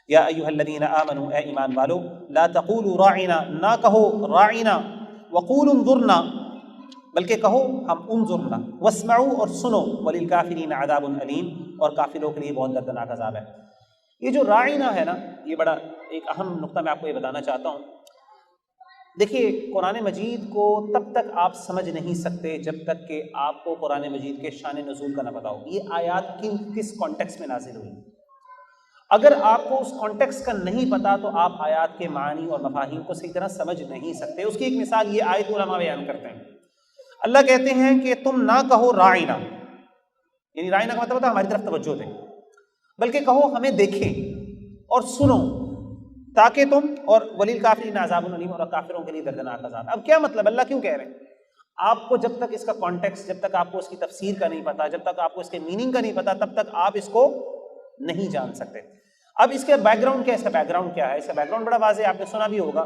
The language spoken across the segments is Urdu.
یا ایھا الذین آمنوا، اے ایمان والو، لا تقولوا راعنا، نہ کہو راعنا، وقولوا انظرنا، بلکہ کہو ہم انظرنا، واسمعوا، اور سنو، وللکافرین عذاب علیم، اور کافروں کے لیے بہت دردناک عذاب ہے۔ یہ جو راعنا ہے نا، یہ بڑا ایک اہم نقطہ میں آپ کو یہ بتانا چاہتا ہوں۔ دیکھیے، قرآن مجید کو تب تک آپ سمجھ نہیں سکتے جب تک کہ آپ کو قرآن مجید کے شان نزول کا نہ پتہ ہو، یہ آیات کس کانٹیکس میں نازل ہوئی۔ اگر آپ کو اس کانٹیکس کا نہیں پتا تو آپ آیات کے معنی اور مفاہیم کو صحیح طرح سمجھ نہیں سکتے۔ اس کی ایک مثال یہ آیت علماء بیان کرتے ہیں۔ اللہ کہتے ہیں کہ تم نہ کہو راعنا، یعنی راعنا کا مطلب ہوتا ہے ہماری طرف توجہ دیں، بلکہ کہو ہمیں دیکھیں اور سنو، تاکہ تم، اور وللکافرین عذاب علیم، اور کافروں کے لیے دردناک عذاب۔ اب کیا مطلب، اللہ کیوں کہہ رہے ہیں؟ آپ کو جب تک اس کا کانٹیکس، جب تک آپ کو اس کی تفسیر کا نہیں پتا، جب تک آپ کو اس کے میننگ کا نہیں پتا، تب تک آپ اس کو نہیں جان سکتے۔ اب اس کے بیک گراؤنڈ کیا ہے؟ اس کا بیک گراؤنڈ کیا ہے؟ اس کا بیک گراؤنڈ بڑا واضح ہے، آپ نے سنا بھی ہوگا۔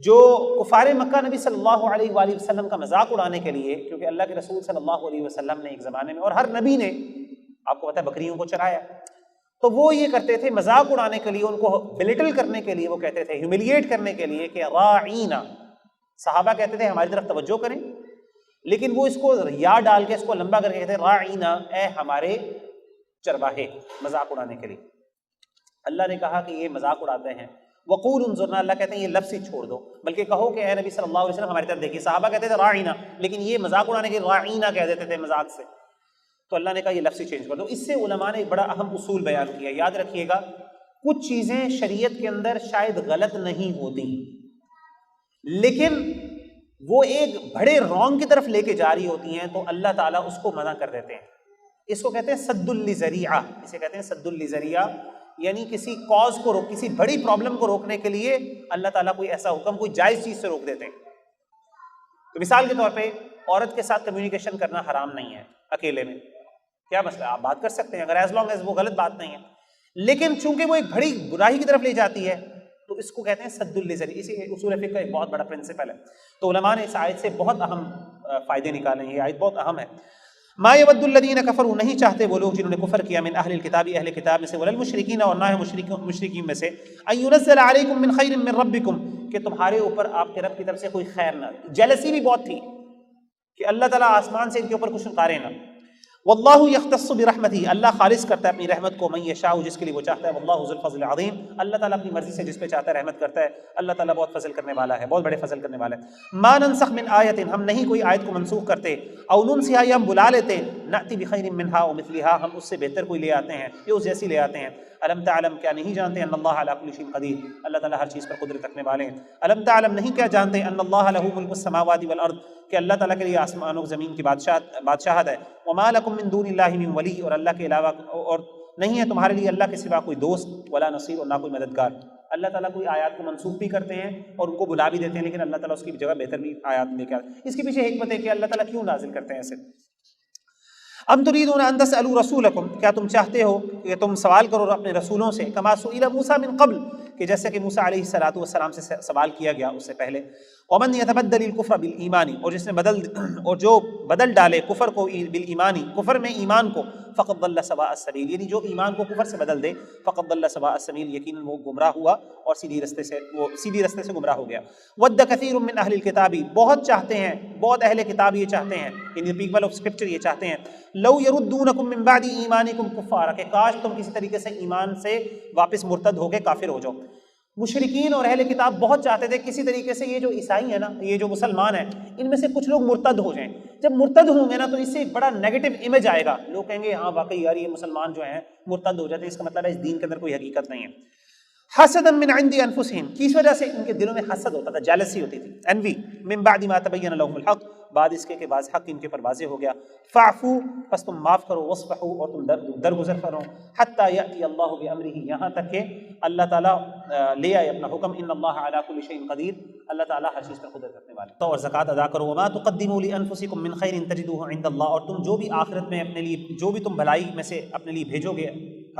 جو کفار مکہ نبی صلی اللہ علیہ وآلہ وسلم کا مذاق اڑانے کے لیے، کیونکہ اللہ کے رسول صلی اللہ علیہ وسلم نے ایک زمانے میں، اور ہر نبی نے، آپ کو پتہ ہے، بکریوں کو چرایا، تو وہ یہ کرتے تھے مذاق اڑانے کے لیے، ان کو بلیٹل کرنے کے لیے، وہ کہتے تھے ہیوملیٹ کرنے کے لیے کہ راعینا، صحابہ کہتے تھے ہماری طرف توجہ کریں، لیکن وہ اس کو یا ڈال کے اس کو لمبا کر کے کہتے ہیں راعینا، اے ہمارے چرواہے، مذاق اڑانے کے لیے۔ اللہ نے کہا کہ یہ مذاق اڑاتے ہیں۔ وقول انظرنا، اللہ کہتے ہیں یہ لفظ ہی چھوڑ دو، بلکہ کہو کہ اے نبی صلی اللہ علیہ وسلم ہماری طرف دیکھیے۔ صحابہ کہتے تھے راعینا، لیکن یہ مذاق اڑانے کے راعینا کہہ دیتے تھے مذاق سے، تو اللہ نے کہا یہ لفظ ہی چینج کر دو۔ اس سے علماء نے ایک بڑا اہم اصول بیان کیا، یاد رکھیے گا، کچھ چیزیں شریعت کے اندر شاید غلط نہیں ہوتی، لیکن وہ ایک بڑے رانگ کی طرف لے کے جا رہی ہوتی ہیں، تو اللہ تعالیٰ اس کو منع کر دیتے ہیں۔ اس کو کہتے ہیں سد لذریعہ، اسے کہتے ہیں سد لذریعہ، یعنی کسی کاز کو کسی بڑی پرابلم کو روکنے کے لیے اللہ تعالیٰ کوئی ایسا حکم کوئی جائز چیز سے روک دیتے ہیں۔ تو مثال کے طور پہ عورت کے ساتھ کمیونیکیشن کرنا حرام نہیں ہے اکیلے میں، کیا مسئلہ، آپ بات کر سکتے ہیں اگر ایز لانگ ایز وہ غلط بات نہیں ہے، لیکن چونکہ وہ ایک بڑی برائی کی طرف لے جاتی ہے تو اس کو کہتے ہیں سد لذریعہ۔ اسی اصول فقہ کا ایک بہت بڑا پرنسپل ہے۔ تو علماء نے اس آیت سے بہت اہم فائدے نکالے ہیں، یہ آیت بہت اہم ہے۔ ما یود الذین کفروا، نہیں چاہتے وہ لوگ جنہوں نے کفر کیا، من اہل الکتاب، اہل کتاب میں سے، ولا المشرکین، اور نہ ہے مشرکین میں سے، ان ینزل علیکم من خیر من ربکم، کہ تمہارے اوپر آپ کے رب کی طرف سے کوئی خیر نہ، جیلسی بھی بہت تھی کہ اللہ تعالیٰ آسمان سے ان کے اوپر کچھ اتارے نہ۔ واللہ یختص برحمتہ، اللہ خالص کرتا ہے اپنی رحمت کو، من یشاء، جس کے لیے وہ چاہتا ہے، واللہ ذو الفضل العظیم، اللہ تعالیٰ اپنی مرضی سے جس پہ چاہتا ہے رحمت کرتا ہے، اللہ تعالیٰ بہت فضل کرنے والا ہے، بہت بڑے فضل کرنے والا ہے۔ ما ننسخ من آیت، ہم نہیں کوئی آیت کو منسوخ کرتے، او ننسها، یا ہم بلا لیتے، نأتی بخیر منہا ومثلہا، ہم اس سے بہتر کوئی لے آتے ہیں یا اس جیسی لے آتے ہیں۔ الم تعلم، کیا نہیں جانتے، ان اللہ علی کل شیء قدیر، اللہ تعالیٰ ہر چیز پر قدرت رکھنے والے ہیں۔ الم تعلم، نہیں کیا جانتے، ان اللہ لہ ملک السماوات والارض، کہ اللہ تعالیٰ کے لیے آسمان و زمین کی بادشاہت ہے۔ وما لکم من دون اللہ من ولی، اور اللہ کے علاوہ اور نہیں ہے تمہارے لیے اللہ کے سوا کوئی دوست، ولا نصیر، اور نہ کوئی مددگار۔ اللہ تعالیٰ کوئی آیات کو منسوخ بھی کرتے ہیں اور ان کو بلا بھی دیتے ہیں، لیکن اللہ تعالیٰ اس کی جگہ بہتر بھی آیات لے کے آتے ہیں۔ اس کے پیچھے حکمت ہے کہ اللہ تعالیٰ کیوں نازل کرتے ہیں ایسے۔ ام تريدون ان تسألوا رسولکم، کیا تم چاہتے ہو کہ تم سوال کرو اپنے رسولوں سے، کما سئل موسیٰ من قبل، کہ جیسے کہ موسیٰ علیہ السلام سے سوال کیا گیا اس سے پہلے۔ ومن يتبدل الكفر بالایمان، اور جس نے جو بدل ڈالے کفر کو بالایمان، کفر میں ایمان کو، فقد ضل سواء السبیل، یعنی جو ایمان کو کفر سے بدل دے، فقد ضل سواء السبیل، یقیناً وہ گمراہ ہوا اور سیدھی رستے سے گمراہ ہو گیا۔ ود کثیر من اہل الکتاب، بہت چاہتے ہیں، بہت اہل کتاب یہ چاہتے ہیں، یعنی پیپل آف اسکرپچر یہ چاہتے ہیں، لو یردونکم من بعد ایمانکم کفارا، کہ کاش تم کسی طریقے سے ایمان سے واپس مرتد ہو کے کافر ہو جاؤ۔ مشرکین اور اہل کتاب بہت چاہتے تھے کسی طریقے سے یہ جو عیسائی ہیں نا، یہ جو مسلمان ہیں، ان میں سے کچھ لوگ مرتد ہو جائیں۔ جب مرتد ہوں گے نا تو اس سے ایک بڑا نیگیٹو امیج آئے گا، لوگ کہیں گے ہاں واقعی یار یہ مسلمان جو ہیں مرتد ہو جاتے ہیں، اس کا مطلب ہے اس دین کے اندر کوئی حقیقت نہیں ہے۔ حسدا من عند انفسهم، کس وجہ سے ان کے دلوں میں حسد ہوتا تھا، جیلسی ہوتی تھی، انوی، من بعد ما تبین لهم الحق، بعد اس کے کہ بعض حق ان کے پر واضح ہو گیا۔ فاعفو، پس تم معاف کرو، واصفحوا، اور تم درگزر کرو، حتی یأتی اللہ بامرہ، یہاں تک کہ اللہ تعالیٰ لے آئے اپنا حکم، ان اللہ علی کل شیء قدیر، اللہ تعالیٰ ہر چیز پر قدرت رکھنے والا ہے۔ اور زکوٰۃ ادا کرو، وما تقدموا لانفسکم من خیر تجدوہ عند اللہ، اور تم جو بھی آخرت میں اپنے لیے جو بھی تم بھلائی میں سے اپنے لیے بھیجو گے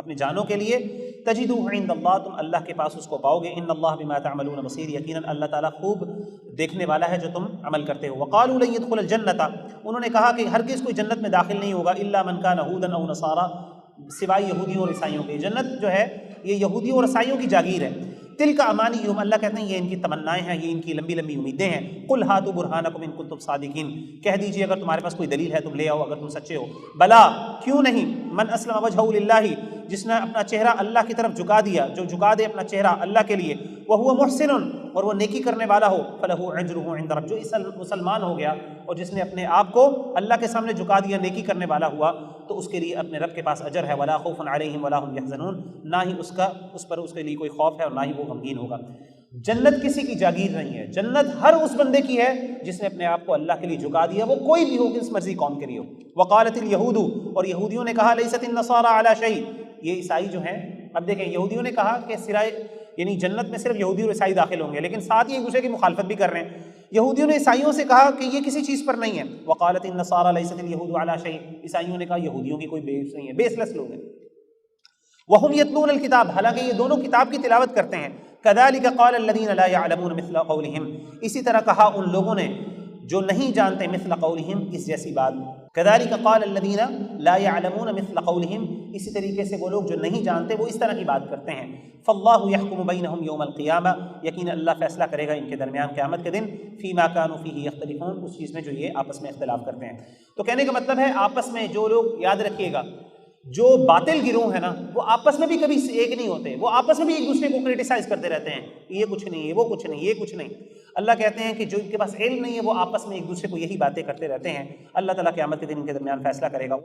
اپنی جانوں کے لیے، تجدوہ عند اللہ، تم اللہ کے پاس اس کو پاؤ گے، ان اللہ بما تعملون بصیر، یقیناً اللہ تعالیٰ خوب دیکھنے والا ہے جو تم عمل کرتے ہو۔ وقالوا لن يدخل الجنۃ، انہوں نے کہا کہ ہرگز کوئی جنت میں داخل نہیں ہوگا، الا من کان ھودا او نصارا، سوائے یہودیوں اور عیسائیوں کے۔ جنت جو ہے یہ یہودیوں اور عیسائیوں کی جاگیر ہے. تلک امانیہم، اللہ کہتے ہیں یہ ان کی تمنائیں ہیں، یہ ان کی لمبی لمبی امیدیں ہیں. قل ہاتوا برہانکم ان کنتم صادقین، کہہ دیجئے اگر تمہارے پاس کوئی دلیل ہے تم لے آؤ اگر تم سچے ہو. بلا، کیوں نہیں، من اسلم وجہہ للہ، جس نے اپنا چہرہ اللہ کی طرف جھکا دیا، جو جھکا دے اپنا چہرہ اللہ کے لیے، وہو محسن، اور وہ نیکی کرنے والا ہو، فلہ اجرہ عند ربہ، جو مسلمان ہو گیا اور جس نے اپنے آپ کو اللہ کے سامنے جھکا دیا، نیکی کرنے والا ہوا، تو اس کے لیے اپنے رب کے پاس اجر ہے. ولا خوف علیہم ولا هم يحزنون، نہ ہی اس پر اس کے لیے کوئی خوف ہے اور نہ ہی وہ غمگین ہوگا. جنت کسی کی جاگیر نہیں ہے، جنت ہر اس بندے کی ہے جس نے اپنے آپ کو اللہ کے لیے جھکا دیا، وہ کوئی بھی ہو، کس مرضی قوم کے لیے ہو. وقالت الیہود، اور یہودیوں نے کہا لیست النصارى علی شیء، یہ عیسائی جو ہیں، اب دیکھیں یہودیوں نے کہا کہ سرائے یعنی جنت میں صرف یہودی اور عیسائی داخل ہوں گے، لیکن ساتھ ہی ایک دوسرے کی مخالفت بھی کر رہے ہیں. یہودیوں نے عیسائیوں سے کہا کہ یہ کسی چیز پر نہیں ہے. وقالت النصارى لیست اليہود علی شیء، عیسائیوں نے کہا یہودیوں کی کوئی بیس نہیں ہے، بیس لیس لوگ ہیں. وهم يتلون الكتاب، حالانکہ یہ دونوں کتاب کی تلاوت کرتے ہیں. كذلك قال الذين لا يعلمون مثل قولهم، اسی طرح کہا ان لوگوں نے جو نہیں جانتے مثل قولهم، اس جیسی بات. كذلك قال الذين لا يعلمون مثل قولهم، اسی طریقے سے وہ لوگ جو نہیں جانتے وہ اس طرح کی بات کرتے ہیں. فاللہ يحكم بينهم يوم القيامة، یقینا اللہ فیصلہ کرے گا ان کے درمیان قیامت کے دن. فيما كانوا فيه يختلفون، اس چیز میں جو یہ آپس میں اختلاف کرتے ہیں. تو کہنے کا مطلب ہے آپس میں جو لوگ، یاد رکھیے گا، جو باطل گروہ ہے نا، وہ آپس میں بھی کبھی ایک نہیں ہوتے، وہ آپس میں بھی ایک دوسرے کو کرٹیسائز کرتے رہتے ہیں، یہ کچھ نہیں ہے، وہ کچھ نہیں، یہ کچھ نہیں. اللہ کہتے ہیں کہ جو ان کے پاس علم نہیں ہے وہ آپس میں ایک دوسرے کو یہی باتیں کرتے رہتے ہیں. اللہ تعالیٰ قیامت کے دن ان کے درمیان فیصلہ کرے گا.